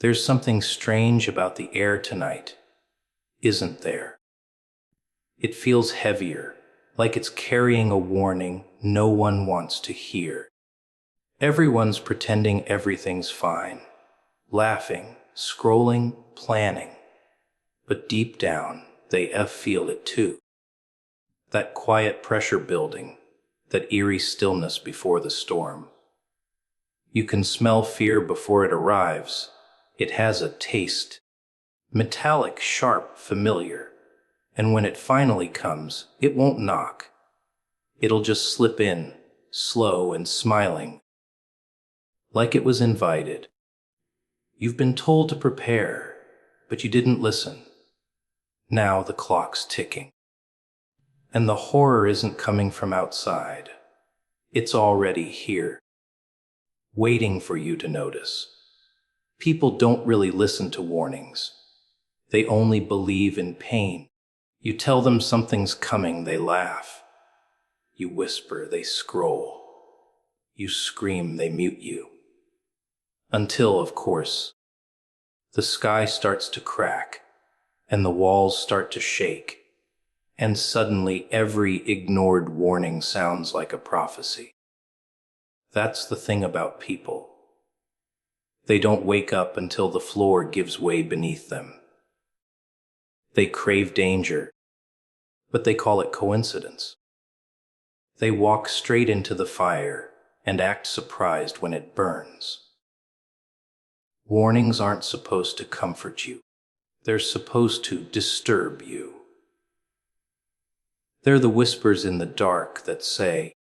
There's something strange about the air tonight, isn't there? It feels heavier, like it's carrying a warning no one wants to hear. Everyone's pretending everything's fine, laughing, scrolling, planning. But deep down, they feel it too. That quiet pressure building, that eerie stillness before the storm. You can smell fear before it arrives. It has a taste, metallic, sharp, familiar. And when it finally comes, it won't knock. It'll just slip in, slow and smiling, like it was invited. You've been told to prepare, but you didn't listen. Now the clock's ticking. And the horror isn't coming from outside. It's already here, waiting for you to notice. People don't really listen to warnings. They only believe in pain. You tell them something's coming, they laugh. You whisper, they scroll. You scream, they mute you. Until, of course, the sky starts to crack and the walls start to shake, and suddenly every ignored warning sounds like a prophecy. That's the thing about people. They don't wake up until the floor gives way beneath them. They crave danger, but they call it coincidence. They walk straight into the fire and act surprised when it burns. Warnings aren't supposed to comfort you. They're supposed to disturb you. They're the whispers in the dark that say,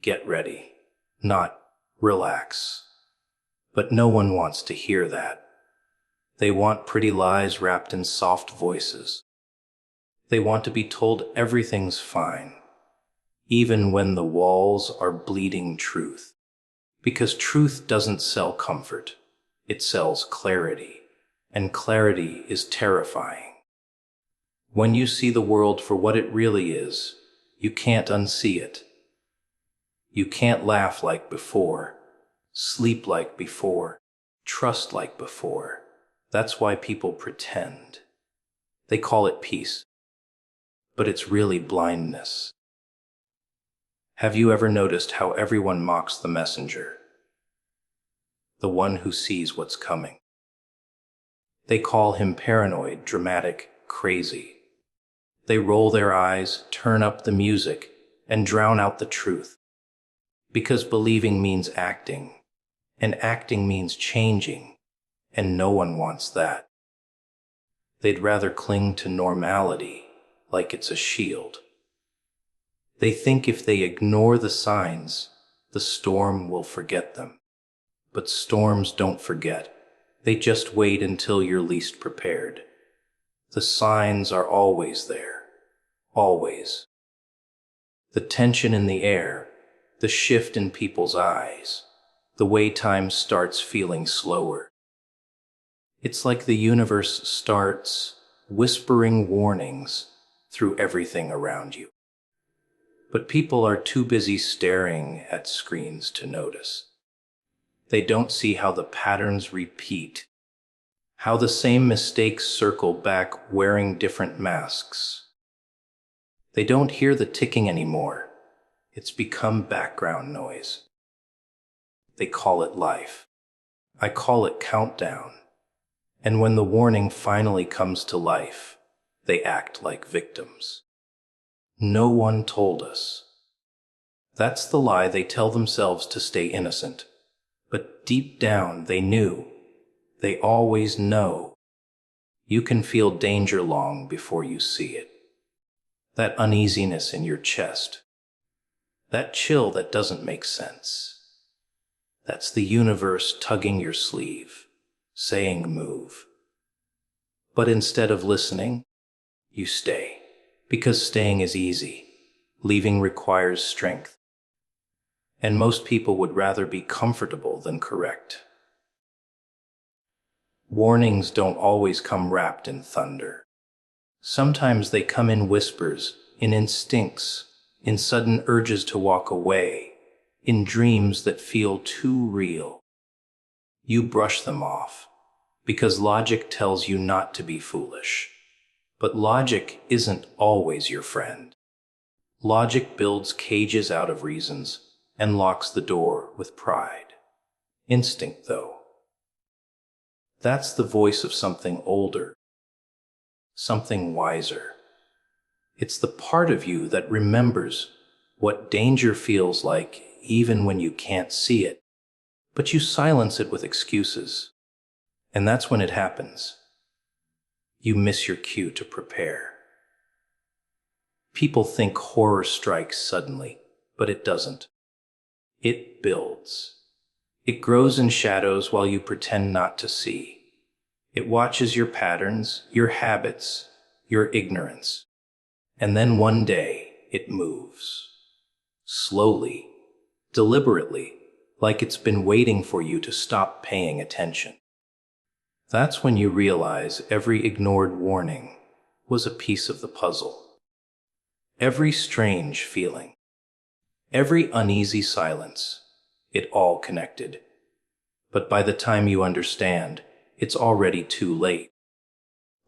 get ready, not relax. But no one wants to hear that. They want pretty lies wrapped in soft voices. They want to be told everything's fine, even when the walls are bleeding truth. Because truth doesn't sell comfort, it sells clarity, and clarity is terrifying. When you see the world for what it really is, you can't unsee it. You can't laugh like before, sleep like before, trust like before. That's why people pretend. They call it peace, but it's really blindness. Have you ever noticed how everyone mocks the messenger? The one who sees what's coming. They call him paranoid, dramatic, crazy. They roll their eyes, turn up the music, and drown out the truth. Because believing means acting, and acting means changing, and no one wants that. They'd rather cling to normality like it's a shield. They think if they ignore the signs, the storm will forget them. But storms don't forget. They just wait until you're least prepared. The signs are always there. Always. The tension in the air, the shift in people's eyes, the way time starts feeling slower. It's like the universe starts whispering warnings through everything around you. But people are too busy staring at screens to notice. They don't see how the patterns repeat, how the same mistakes circle back wearing different masks. They don't hear the ticking anymore. It's become background noise. They call it life. I call it countdown. And when the warning finally comes to life, they act like victims. No one told us. That's the lie they tell themselves to stay innocent. But deep down they knew. They always know. You can feel danger long before you see it. That uneasiness in your chest. That chill that doesn't make sense. That's the universe tugging your sleeve, saying move. But instead of listening, you stay. Because staying is easy. Leaving requires strength. And most people would rather be comfortable than correct. Warnings don't always come wrapped in thunder. Sometimes they come in whispers, in instincts, in sudden urges to walk away, in dreams that feel too real. You brush them off. Because logic tells you not to be foolish. But logic isn't always your friend. Logic builds cages out of reasons and locks the door with pride. Instinct, though, that's the voice of something older, something wiser. It's the part of you that remembers what danger feels like even when you can't see it, but you silence it with excuses. And that's when it happens. You miss your cue to prepare. People think horror strikes suddenly, but it doesn't. It builds. It grows in shadows while you pretend not to see. It watches your patterns, your habits, your ignorance. And then one day, it moves. Slowly, deliberately, like it's been waiting for you to stop paying attention. That's when you realize every ignored warning was a piece of the puzzle. Every strange feeling, every uneasy silence, it all connected. But by the time you understand, it's already too late.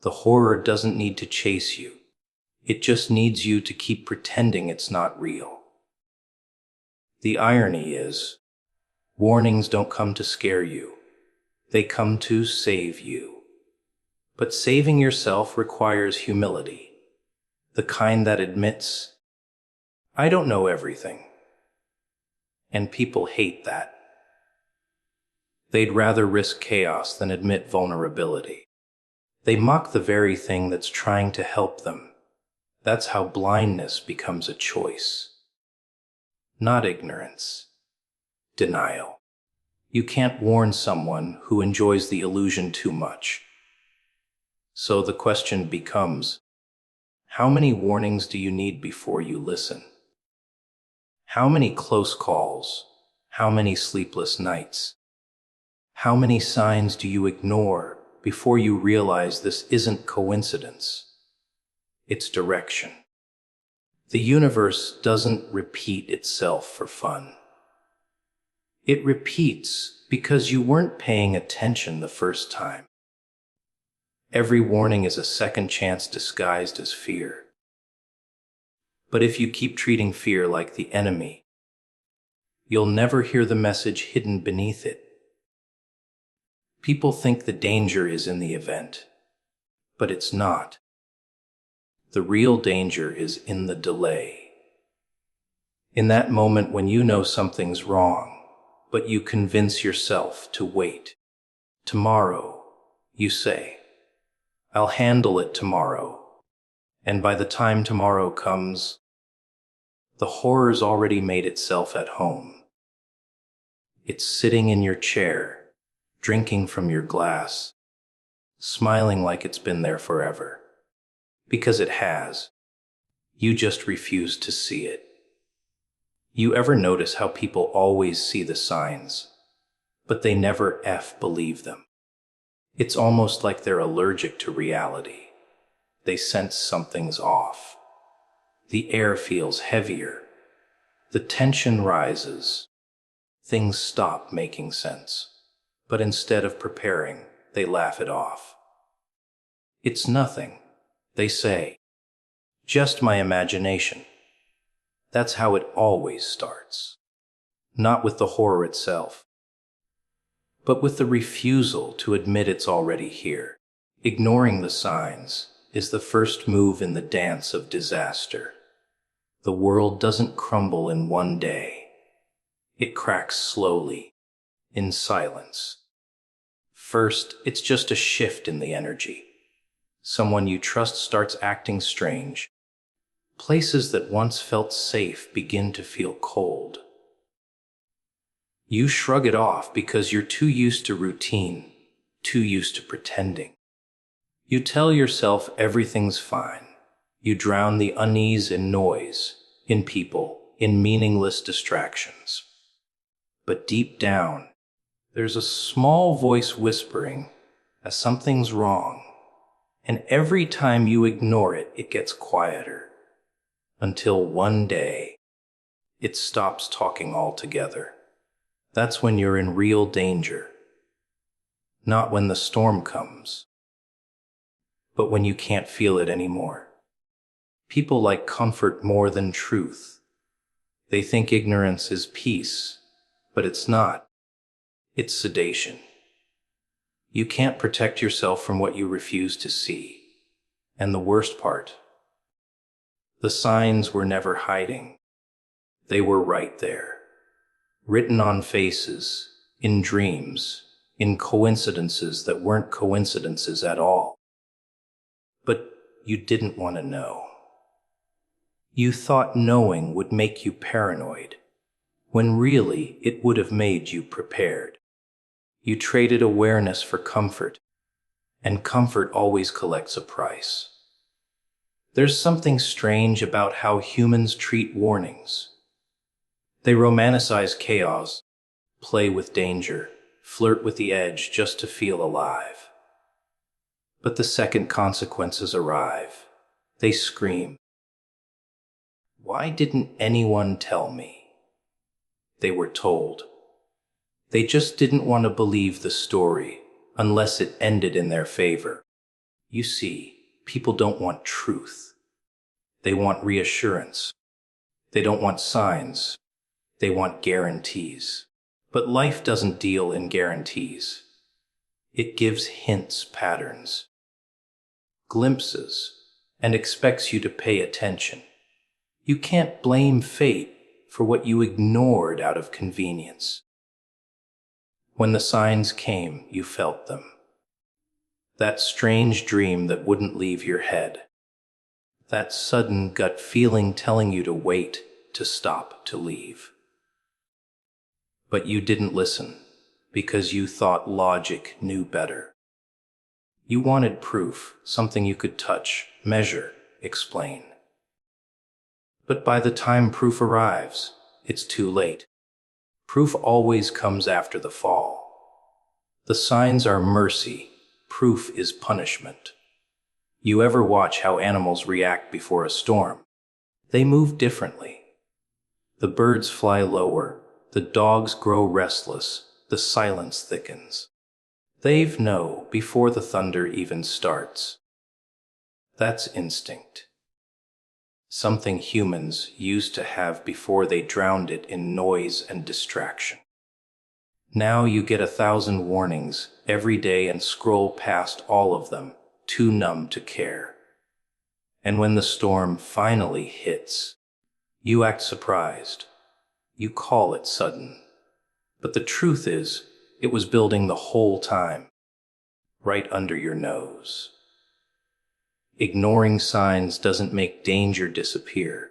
The horror doesn't need to chase you. It just needs you to keep pretending it's not real. The irony is, warnings don't come to scare you. They come to save you. But saving yourself requires humility, the kind that admits, I don't know everything. And people hate that. They'd rather risk chaos than admit vulnerability. They mock the very thing that's trying to help them. That's how blindness becomes a choice. Not ignorance. Denial. You can't warn someone who enjoys the illusion too much. So the question becomes, how many warnings do you need before you listen? How many close calls? How many sleepless nights? How many signs do you ignore before you realize this isn't coincidence? It's direction. The universe doesn't repeat itself for fun. It repeats because you weren't paying attention the first time. Every warning is a second chance disguised as fear. But if you keep treating fear like the enemy, you'll never hear the message hidden beneath it. People think the danger is in the event, but it's not. The real danger is in the delay. In that moment when you know something's wrong, but you convince yourself to wait. Tomorrow, you say, I'll handle it tomorrow. And by the time tomorrow comes, the horror's already made itself at home. It's sitting in your chair, drinking from your glass, smiling like it's been there forever. Because it has. You just refuse to see it. You ever notice how people always see the signs, but they never believe them? It's almost like they're allergic to reality. They sense something's off. The air feels heavier. The tension rises. Things stop making sense. But instead of preparing, they laugh it off. It's nothing, they say. Just my imagination. That's how it always starts. Not with the horror itself, but with the refusal to admit it's already here. Ignoring the signs is the first move in the dance of disaster. The world doesn't crumble in one day. It cracks slowly, in silence. First, it's just a shift in the energy. Someone you trust starts acting strange. Places that once felt safe begin to feel cold. You shrug it off because you're too used to routine, too used to pretending. You tell yourself everything's fine. You drown the unease in noise, in people, in meaningless distractions. But deep down, there's a small voice whispering that something's wrong. And every time you ignore it, it gets quieter. Until one day, it stops talking altogether. That's when you're in real danger. not when the storm comes, but when you can't feel it anymore. People like comfort more than truth. They think ignorance is peace, but it's not. It's sedation. You can't protect yourself from what you refuse to see. And the worst part, the signs were never hiding. They were right there, written on faces, in dreams, in coincidences that weren't coincidences at all. But you didn't want to know. You thought knowing would make you paranoid, when really it would have made you prepared. You traded awareness for comfort, and comfort always collects a price. There's something strange about how humans treat warnings. They romanticize chaos, play with danger, flirt with the edge just to feel alive. But the second consequences arrive, they scream. Why didn't anyone tell me? They were told. They just didn't want to believe the story unless it ended in their favor. You see, people don't want truth. They want reassurance. They don't want signs. They want guarantees. But life doesn't deal in guarantees. It gives hints, patterns, glimpses, and expects you to pay attention. You can't blame fate for what you ignored out of convenience. When the signs came, you felt them. That strange dream that wouldn't leave your head. That sudden gut feeling telling you to wait, to stop, to leave. But you didn't listen, because you thought logic knew better. You wanted proof, something you could touch, measure, explain. But by the time proof arrives, it's too late. Proof always comes after the fall. The signs are mercy, proof is punishment. You ever watch how animals react before a storm? They move differently. The birds fly lower, the dogs grow restless, the silence thickens. They know before the thunder even starts. That's instinct. Something humans used to have before they drowned it in noise and distraction. Now you get 1,000 warnings every day and scroll past all of them, too numb to care. And when the storm finally hits, you act surprised. You call it sudden. But the truth is, it was building the whole time, right under your nose. Ignoring signs doesn't make danger disappear.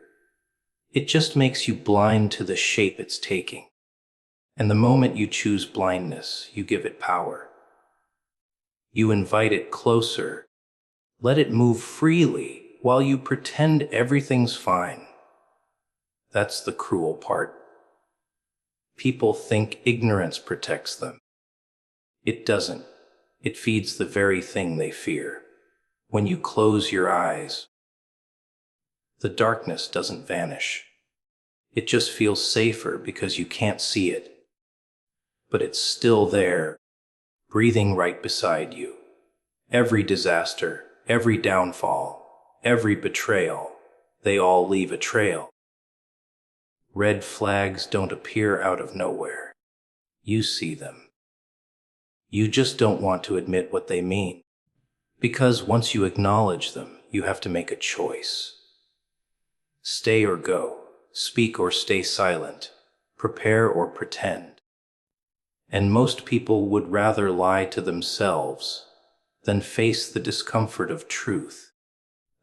It just makes you blind to the shape it's taking. And the moment you choose blindness, you give it power. You invite it closer. Let it move freely while you pretend everything's fine. That's the cruel part. People think ignorance protects them. It doesn't. It feeds the very thing they fear. When you close your eyes, the darkness doesn't vanish. It just feels safer because you can't see it. But it's still there, breathing right beside you. Every disaster, every downfall, every betrayal, they all leave a trail. Red flags don't appear out of nowhere. You see them. You just don't want to admit what they mean. Because once you acknowledge them, you have to make a choice. Stay or go, speak or stay silent, prepare or pretend. And most people would rather lie to themselves than face the discomfort of truth.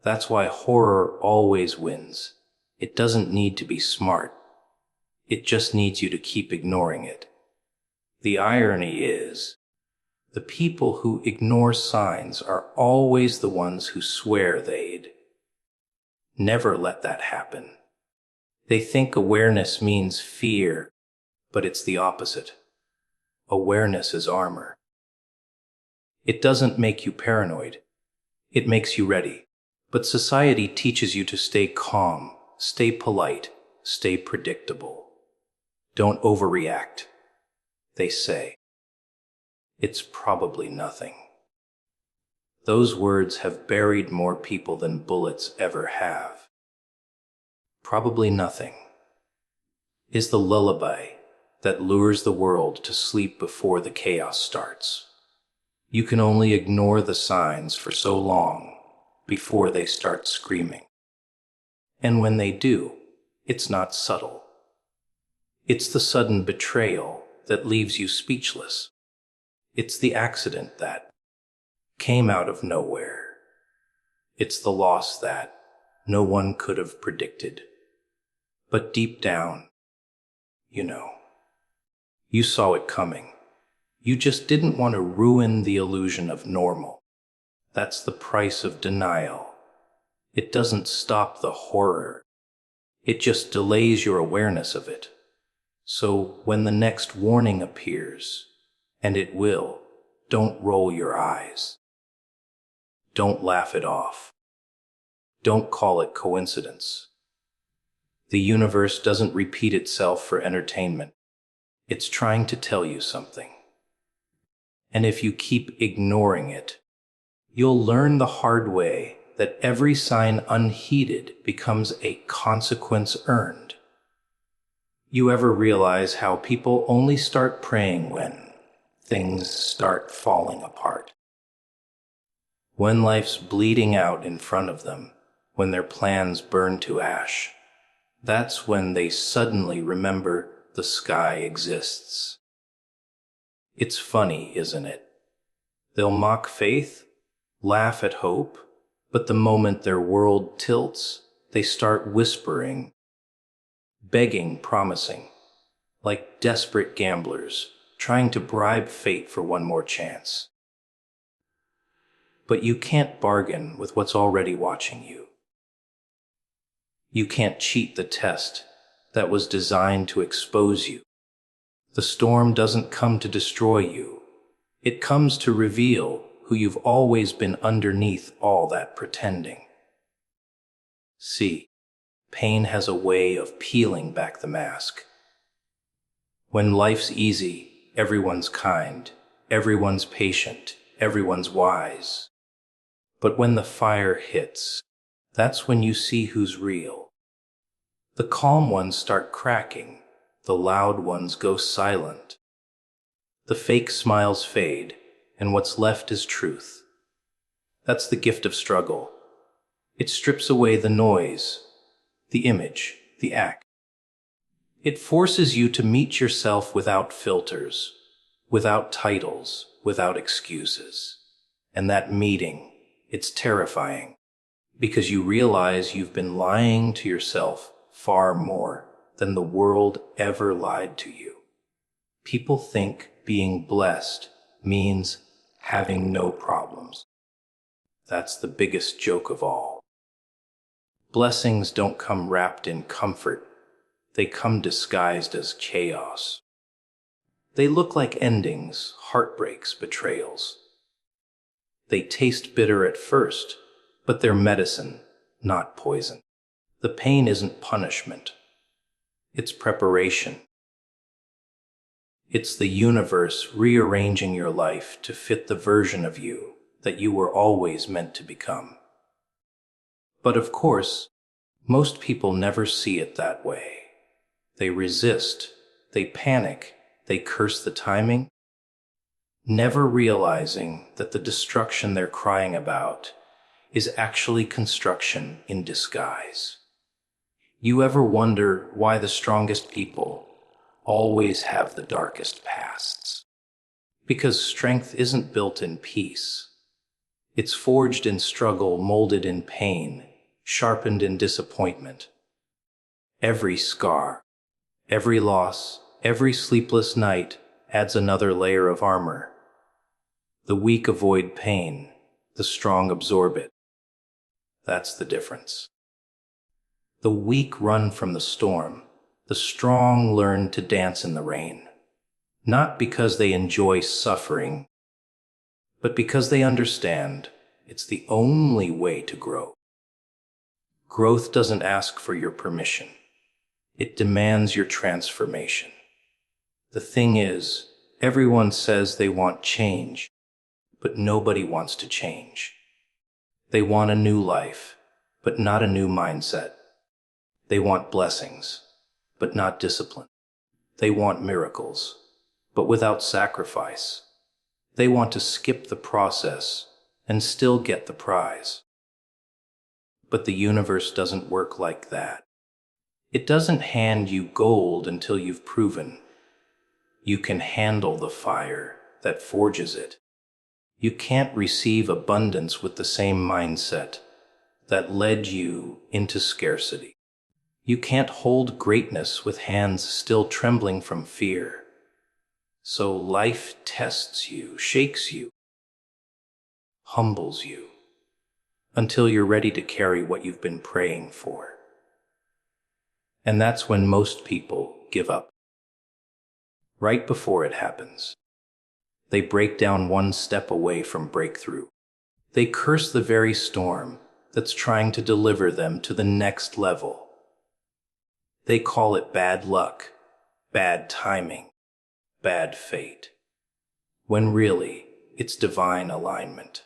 That's why horror always wins. It doesn't need to be smart. It just needs you to keep ignoring it. The irony is, the people who ignore signs are always the ones who swear they'd never let that happen. They think awareness means fear, but it's the opposite. Awareness is armor. It doesn't make you paranoid. It makes you ready. But society teaches you to stay calm, stay polite, stay predictable. Don't overreact, they say. It's probably nothing. Those words have buried more people than bullets ever have. Probably nothing is the lullaby that lures the world to sleep before the chaos starts. You can only ignore the signs for so long before they start screaming. And when they do, it's not subtle. It's the sudden betrayal that leaves you speechless. It's the accident that came out of nowhere. It's the loss that no one could have predicted. But deep down, you saw it coming. You just didn't want to ruin the illusion of normal. That's the price of denial. It doesn't stop the horror. It just delays your awareness of it. So when the next warning appears, and it will, don't roll your eyes. Don't laugh it off. Don't call it coincidence. The universe doesn't repeat itself for entertainment. It's trying to tell you something. And if you keep ignoring it, you'll learn the hard way that every sign unheeded becomes a consequence earned. You ever realize how people only start praying when things start falling apart? When life's bleeding out in front of them, when their plans burn to ash, that's when they suddenly remember the sky exists. It's funny, isn't it? They'll mock faith, laugh at hope, but the moment their world tilts, they start whispering, begging, promising, like desperate gamblers trying to bribe fate for one more chance. But you can't bargain with what's already watching you. You can't cheat the test that was designed to expose you. The storm doesn't come to destroy you. It comes to reveal who you've always been underneath all that pretending. See, pain has a way of peeling back the mask. When life's easy, everyone's kind, everyone's patient, everyone's wise. But when the fire hits, that's when you see who's real. The calm ones start cracking, the loud ones go silent. The fake smiles fade, and what's left is truth. That's the gift of struggle. It strips away the noise, the image, the act. It forces you to meet yourself without filters, without titles, without excuses. And that meeting, it's terrifying, because you realize you've been lying to yourself far more than the world ever lied to you. People think being blessed means having no problems. That's the biggest joke of all. Blessings don't come wrapped in comfort. They come disguised as chaos. They look like endings, heartbreaks, betrayals. They taste bitter at first, but they're medicine, not poison. The pain isn't punishment. It's preparation. It's the universe rearranging your life to fit the version of you that you were always meant to become. But of course, most people never see it that way. They resist, they panic, they curse the timing, never realizing that the destruction they're crying about is actually construction in disguise. You ever wonder why the strongest people always have the darkest pasts? Because strength isn't built in peace. It's forged in struggle, molded in pain, sharpened in disappointment. Every scar, every loss, every sleepless night adds another layer of armor. The weak avoid pain, the strong absorb it. That's the difference. The weak run from the storm, the strong learn to dance in the rain. Not because they enjoy suffering, but because they understand it's the only way to grow. Growth doesn't ask for your permission. It demands your transformation. The thing is, Everyone says they want change, but nobody wants to change. They want a new life, but not a new mindset. They want blessings, but not discipline. They want miracles, but without sacrifice. They want to skip the process and still get the prize. But the universe doesn't work like that. It doesn't hand you gold until you've proven you can handle the fire that forges it. You can't receive abundance with the same mindset that led you into scarcity. You can't hold greatness with hands still trembling from fear. So life tests you, shakes you, humbles you, until you're ready to carry what you've been praying for. And that's when most people give up. Right before it happens, they break down one step away from breakthrough. They curse the very storm that's trying to deliver them to the next level. They call it bad luck, bad timing, bad fate, when really it's divine alignment.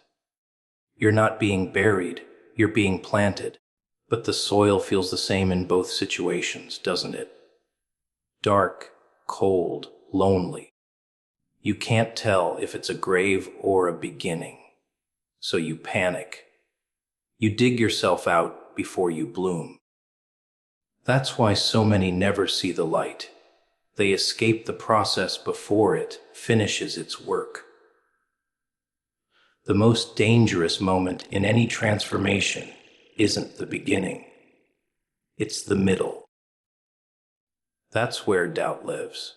You're not being buried, you're being planted, but the soil feels the same in both situations, doesn't it? Dark, cold, lonely. You can't tell if it's a grave or a beginning, so you panic. You dig yourself out before you bloom. That's why so many never see the light. They escape the process before it finishes its work. The most dangerous moment in any transformation isn't the beginning. It's the middle. That's where doubt lives.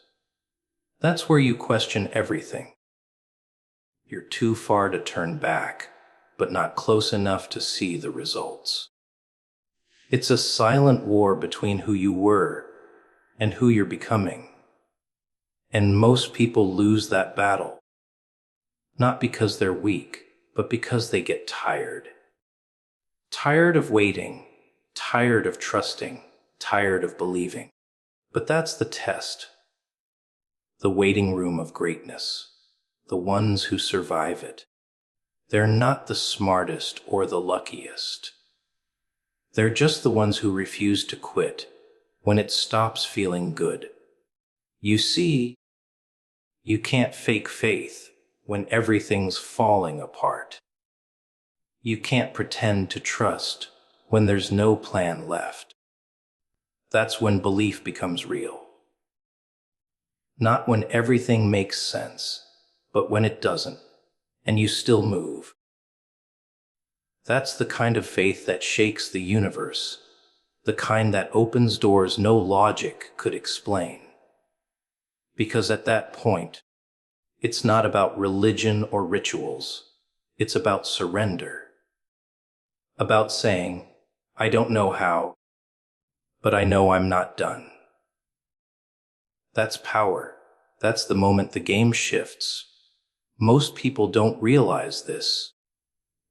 That's where you question everything. You're too far to turn back, but not close enough to see the results. It's a silent war between who you were and who you're becoming. And most people lose that battle, not because they're weak, but because they get tired. Tired of waiting, tired of trusting, tired of believing. But that's the test. The waiting room of greatness. The ones who survive it. They're not the smartest or the luckiest. They're just the ones who refuse to quit when it stops feeling good. You see, you can't fake faith when everything's falling apart. You can't pretend to trust when there's no plan left. That's when belief becomes real. Not when everything makes sense, but when it doesn't, and you still move. That's the kind of faith that shakes the universe, the kind that opens doors no logic could explain. Because at that point, it's not about religion or rituals. It's about surrender. About saying, I don't know how, but I know I'm not done. That's power. That's the moment the game shifts. Most people don't realize this,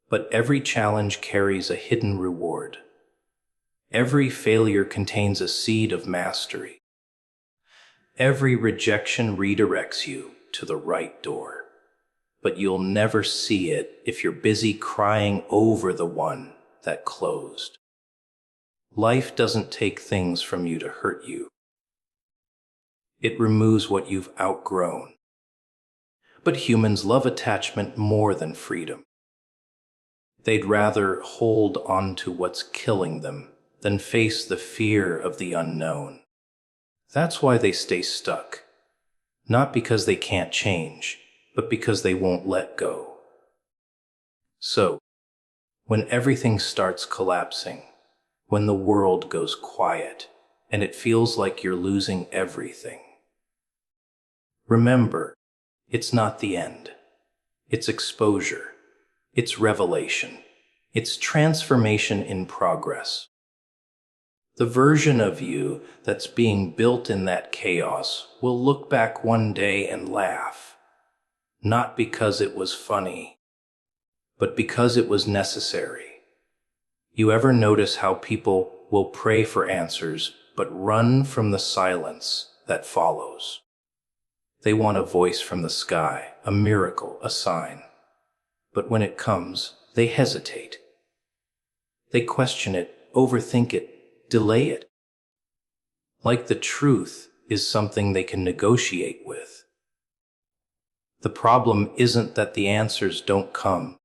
but every challenge carries a hidden reward. Every failure contains a seed of mastery. Every rejection redirects you to the right door, but you'll never see it if you're busy crying over the one that closed. Life doesn't take things from you to hurt you. It removes what you've outgrown. But humans love attachment more than freedom. They'd rather hold on to what's killing them than face the fear of the unknown. That's why they stay stuck. Not because they can't change, but because they won't let go. So, when everything starts collapsing, when the world goes quiet, and it feels like you're losing everything, remember, it's not the end. It's exposure. It's revelation. It's transformation in progress. The version of you that's being built in that chaos will look back one day and laugh, not because it was funny, but because it was necessary. You ever notice how people will pray for answers but run from the silence that follows? They want a voice from the sky, a miracle, a sign. But when it comes, they hesitate. They question it, overthink it, delay it. Like the truth is something they can negotiate with. The problem isn't that the answers don't come.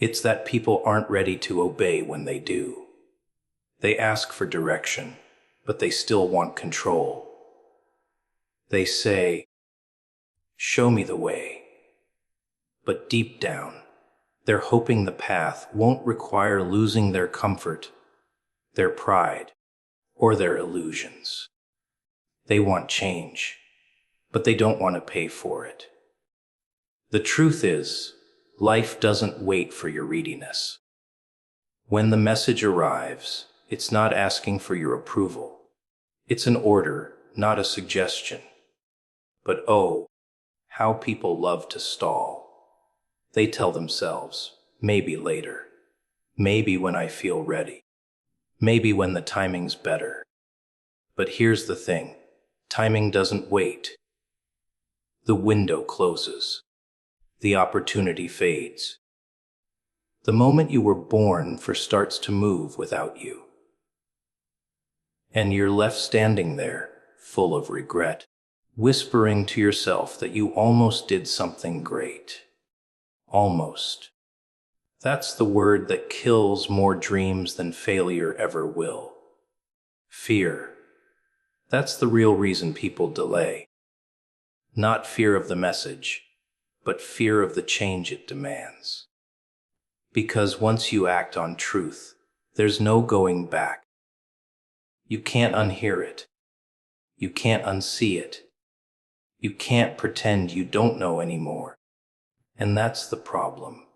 It's that people aren't ready to obey when they do. They ask for direction, but they still want control. They say, "Show me the way." But deep down, they're hoping the path won't require losing their comfort, their pride, or their illusions. They want change, but they don't want to pay for it. The truth is, life doesn't wait for your readiness. When the message arrives, it's not asking for your approval. It's an order, not a suggestion. But oh, how people love to stall. They tell themselves, maybe later. Maybe when I feel ready. Maybe when the timing's better. But here's the thing, timing doesn't wait. The window closes. The opportunity fades. The moment you were born for starts to move without you. And you're left standing there, full of regret, whispering to yourself that you almost did something great. Almost. That's the word that kills more dreams than failure ever will. Fear. That's the real reason people delay. Not fear of the message, but fear of the change it demands. Because once you act on truth, there's no going back. You can't unhear it. You can't unsee it. You can't pretend you don't know anymore. And that's the problem.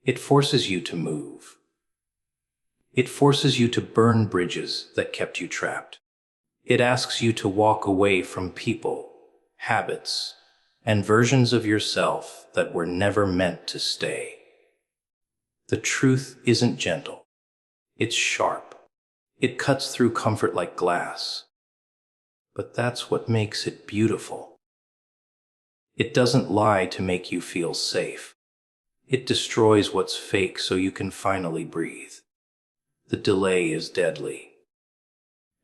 It forces you to move. It forces you to burn bridges that kept you trapped. It asks you to walk away from people, habits, and versions of yourself that were never meant to stay. The truth isn't gentle. It's sharp. It cuts through comfort like glass. But that's what makes it beautiful. It doesn't lie to make you feel safe. It destroys what's fake so you can finally breathe. The delay is deadly.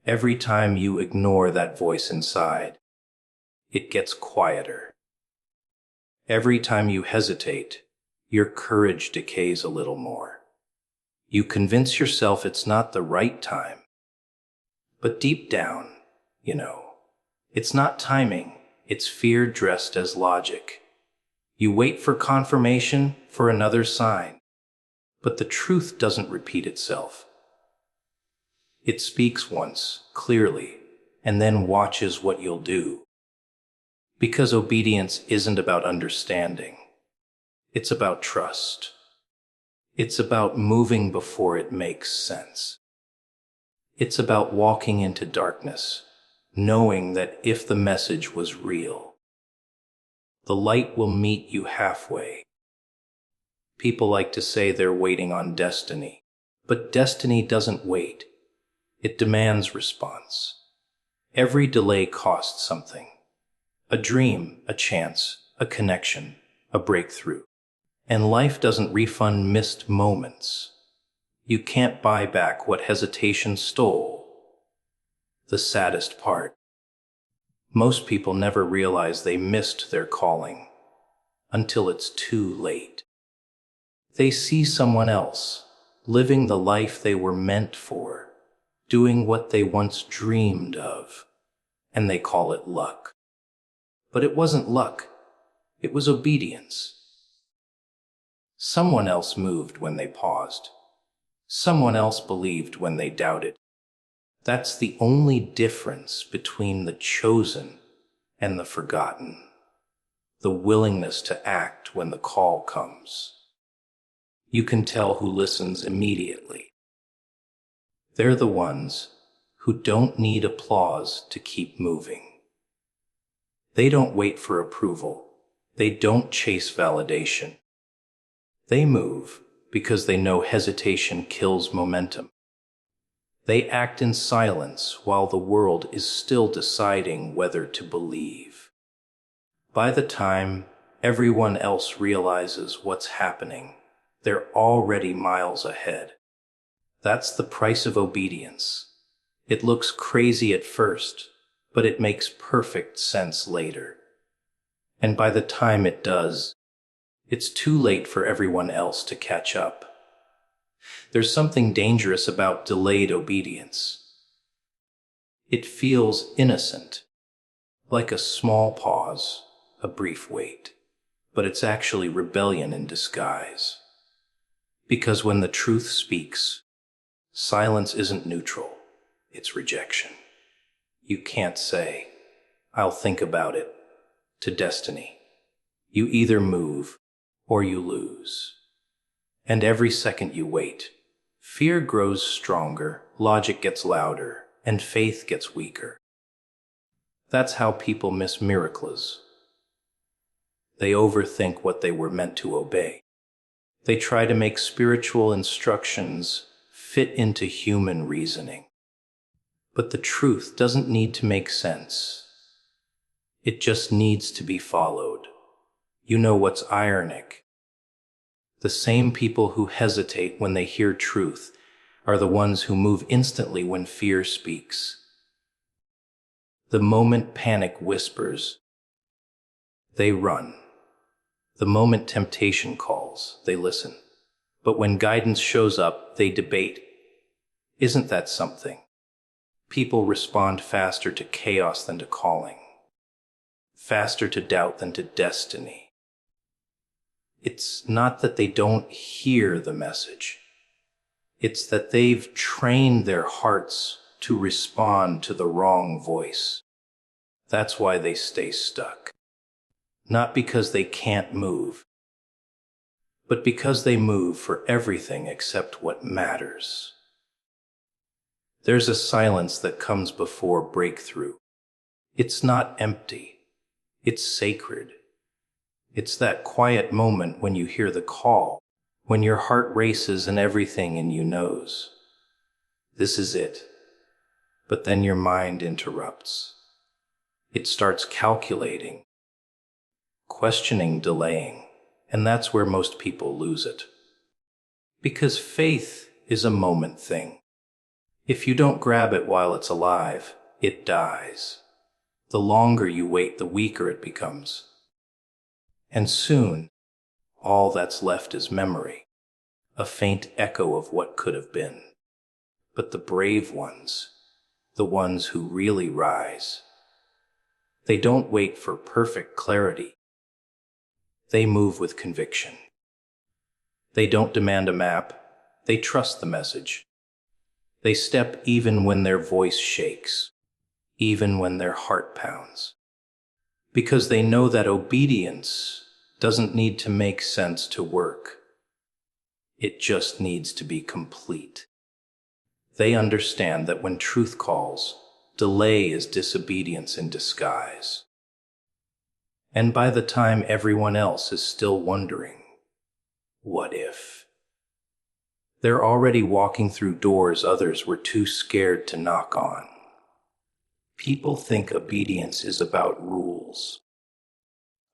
Every time you ignore that voice inside, it gets quieter. Every time you hesitate, your courage decays a little more. You convince yourself it's not the right time. But deep down, it's not timing, it's fear dressed as logic. You wait for confirmation, for another sign. But the truth doesn't repeat itself. It speaks once, clearly, and then watches what you'll do. Because obedience isn't about understanding. It's about trust. It's about moving before it makes sense. It's about walking into darkness, knowing that if the message was real, the light will meet you halfway. People like to say they're waiting on destiny, but destiny doesn't wait. It demands response. Every delay costs something. A dream, a chance, a connection, a breakthrough. And life doesn't refund missed moments. You can't buy back what hesitation stole. The saddest part. Most people never realize they missed their calling until it's too late. They see someone else, living the life they were meant for, doing what they once dreamed of, and they call it luck. But it wasn't luck, it was obedience. Someone else moved when they paused. Someone else believed when they doubted. That's the only difference between the chosen and the forgotten. The willingness to act when the call comes. You can tell who listens immediately. They're the ones who don't need applause to keep moving. They don't wait for approval. They don't chase validation. They move because they know hesitation kills momentum. They act in silence while the world is still deciding whether to believe. By the time everyone else realizes what's happening, they're already miles ahead. That's the price of obedience. It looks crazy at first, but it makes perfect sense later. And by the time it does, it's too late for everyone else to catch up. There's something dangerous about delayed obedience. It feels innocent, like a small pause, a brief wait, but it's actually rebellion in disguise. Because when the truth speaks, silence isn't neutral, it's rejection. You can't say, "I'll think about it," to destiny. You either move or you lose. And every second you wait, fear grows stronger, logic gets louder, and faith gets weaker. That's how people miss miracles. They overthink what they were meant to obey. They try to make spiritual instructions fit into human reasoning. But the truth doesn't need to make sense. It just needs to be followed. You know what's ironic? The same people who hesitate when they hear truth are the ones who move instantly when fear speaks. The moment panic whispers, they run. The moment temptation calls, they listen. But when guidance shows up, they debate. Isn't that something? People respond faster to chaos than to calling, faster to doubt than to destiny. It's not that they don't hear the message. It's that they've trained their hearts to respond to the wrong voice. That's why they stay stuck. Not because they can't move, but because they move for everything except what matters. There's a silence that comes before breakthrough. It's not empty. It's sacred. It's that quiet moment when you hear the call, when your heart races and everything in you knows, this is it. But then your mind interrupts. It starts calculating, questioning, delaying, and that's where most people lose it. Because faith is a moment thing. If you don't grab it while it's alive, it dies. The longer you wait, the weaker it becomes. And soon, all that's left is memory, a faint echo of what could have been. But the brave ones, the ones who really rise, they don't wait for perfect clarity. They move with conviction. They don't demand a map. They trust the message. They step even when their voice shakes, even when their heart pounds. Because they know that obedience doesn't need to make sense to work. It just needs to be complete. They understand that when truth calls, delay is disobedience in disguise. And by the time everyone else is still wondering, what if? They're already walking through doors others were too scared to knock on. People think obedience is about rules,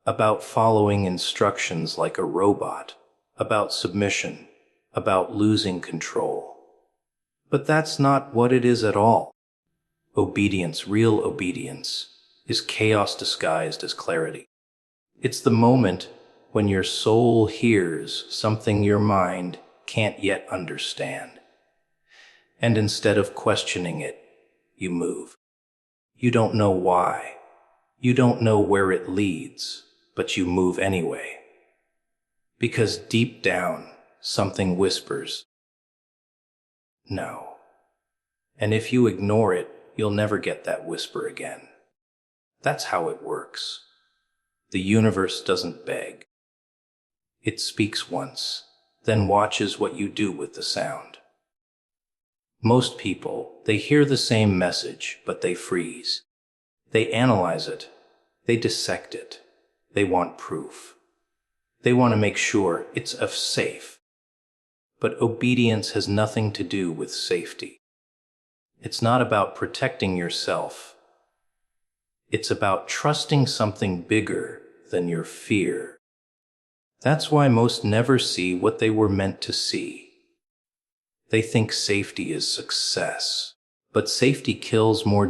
about following instructions like a robot, about submission, about losing control. But that's not what it is at all. Obedience, real obedience, is chaos disguised as clarity. It's the moment when your soul hears something your mind can't yet understand. And instead of questioning it, you move. You don't know why. You don't know where it leads, but you move anyway. Because deep down, something whispers, no. And if you ignore it, you'll never get that whisper again. That's how it works. The universe doesn't beg. It speaks once, then watches what you do with the sound. Most people, they hear the same message, but they freeze. They analyze it. They dissect it. They want proof. They want to make sure it's safe. But obedience has nothing to do with safety. It's not about protecting yourself. It's about trusting something bigger than your fear. That's why most never see what they were meant to see. They think safety is success, but safety kills more